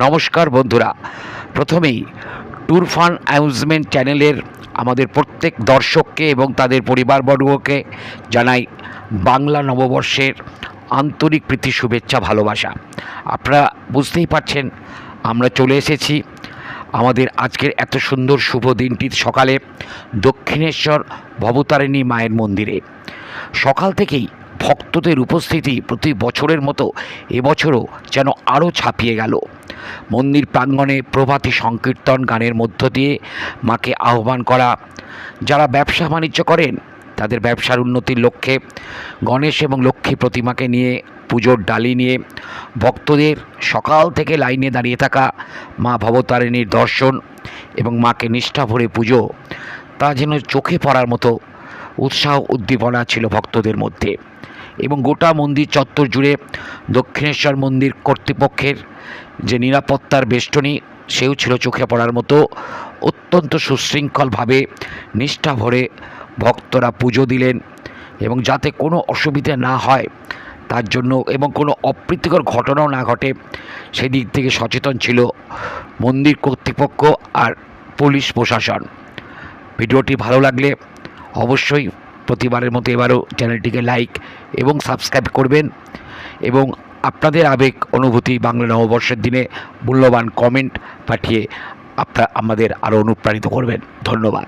নমস্কার বন্ধুরা, প্রথমেই ট্যুর ফান অ্যামিউজমেন্ট চ্যানেলের আমাদের প্রত্যেক দর্শককে এবং তাদের পরিবারবর্গকে জানাই বাংলা নববর্ষের আন্তরিক প্রীতি, শুভেচ্ছা, ভালোবাসা। আপনারা বুঝতেই পারছেন আমরা চলে এসেছি আমাদের আজকের এত সুন্দর শুভ দিনটির সকালে দক্ষিণেশ্বর ভবতারিণী মায়ের মন্দিরে। সকাল থেকেই ভক্তদের উপস্থিতি প্রতি বছরের মতো এবছরও যেন আরও ছাপিয়ে গেল। মন্দির প্রাঙ্গণে প্রভাতী সংকীর্তন গানের মধ্য দিয়ে মাকে আহ্বান করা, যারা ব্যবসা বাণিজ্য করেন তাদের ব্যবসার উন্নতির লক্ষ্যে গণেশ এবং লক্ষ্মী প্রতিমাকে নিয়ে পুজোর ডালি নিয়ে ভক্তদের সকাল থেকে লাইনে দাঁড়িয়ে থাকা মা ভবতারিণীর দর্শন এবং মাকে নিষ্ঠা ভরে পুজো, তা যেন চোখে পড়ার মতো উৎসাহ উদ্দীপনা ছিল ভক্তদের মধ্যে। এবং গোটা মন্দির চত্বর জুড়ে দক্ষিণেশ্বর মন্দির কর্তৃপক্ষের যে নিরাপত্তার বেষ্টনী, সেও ছিল চোখে পড়ার মতো। অত্যন্ত সুশৃঙ্খলভাবে নিষ্ঠা ভরে ভক্তরা পুজো দিলেন এবং যাতে কোনো অসুবিধা না হয় তার জন্য এবং কোনো অপ্রীতিকর ঘটনাও না ঘটে সেদিক থেকে সচেতন ছিল মন্দির কর্তৃপক্ষ আর পুলিশ প্রশাসন। ভিডিওটি ভালো লাগলে অবশ্যই প্রতিবারের মতো এবারও চ্যানেলটিকে লাইক এবং সাবস্ক্রাইব করবেন এবং আপনাদের আবেগ অনুভূতি বাংলা নববর্ষের দিনে মূল্যবান কমেন্ট পাঠিয়ে আপনারা আমাদের আরও অনুপ্রাণিত করবেন। ধন্যবাদ।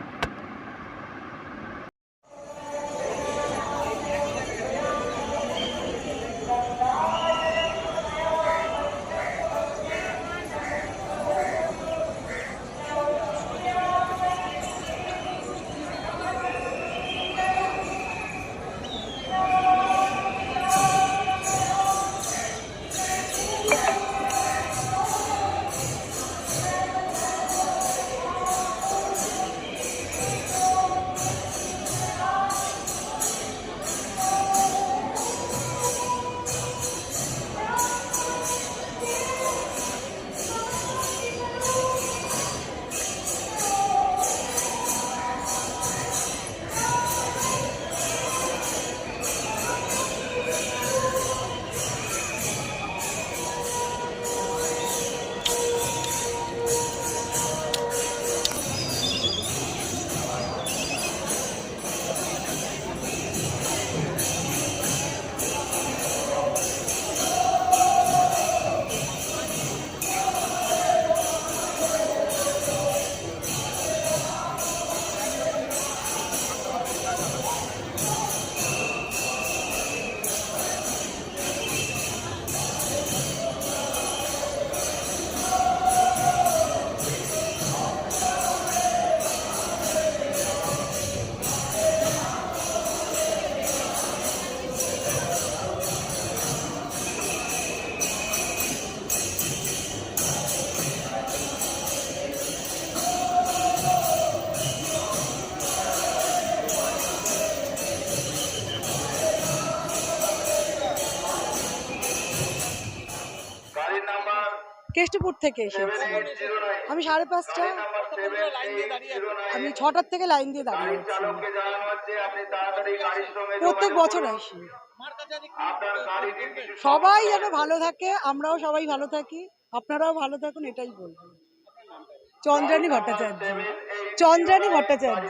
কেষ্টপুর থেকে এসেছি আমি 5:30টা, আমি 6টার থেকে লাইন দিয়ে দাঁড়িয়ে আছি। প্রত্যেক বছর আসি। সবাই যেন ভালো থাকে, আমরাও সবাই ভালো থাকি, আপনারাও ভালো থাকুন, এটাই বলবো। চন্দ্রানী ভট্টাচার্য। চন্দ্রানী ভট্টাচার্য।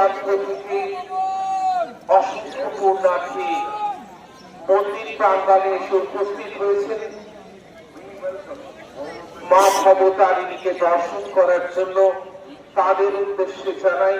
দূরান্ত থেকে অসংখ্য পুণ্যার্থী মন্দির প্রাঙ্গণে এসে উপস্থিত হয়েছেন মা ভবতারিণীকে দর্শন করার জন্য। তাদের উদ্দেশ্যে জানাই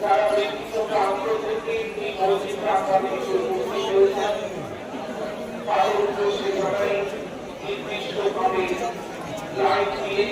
যারা বিভিন্ন প্রান্ত থেকে এই মসজিদ প্রাঙ্গণে এসে উপস্থিত হয়েছেন তাদের উদ্দেশ্যে জানাই নির্দিষ্টভাবে লাইট দিয়ে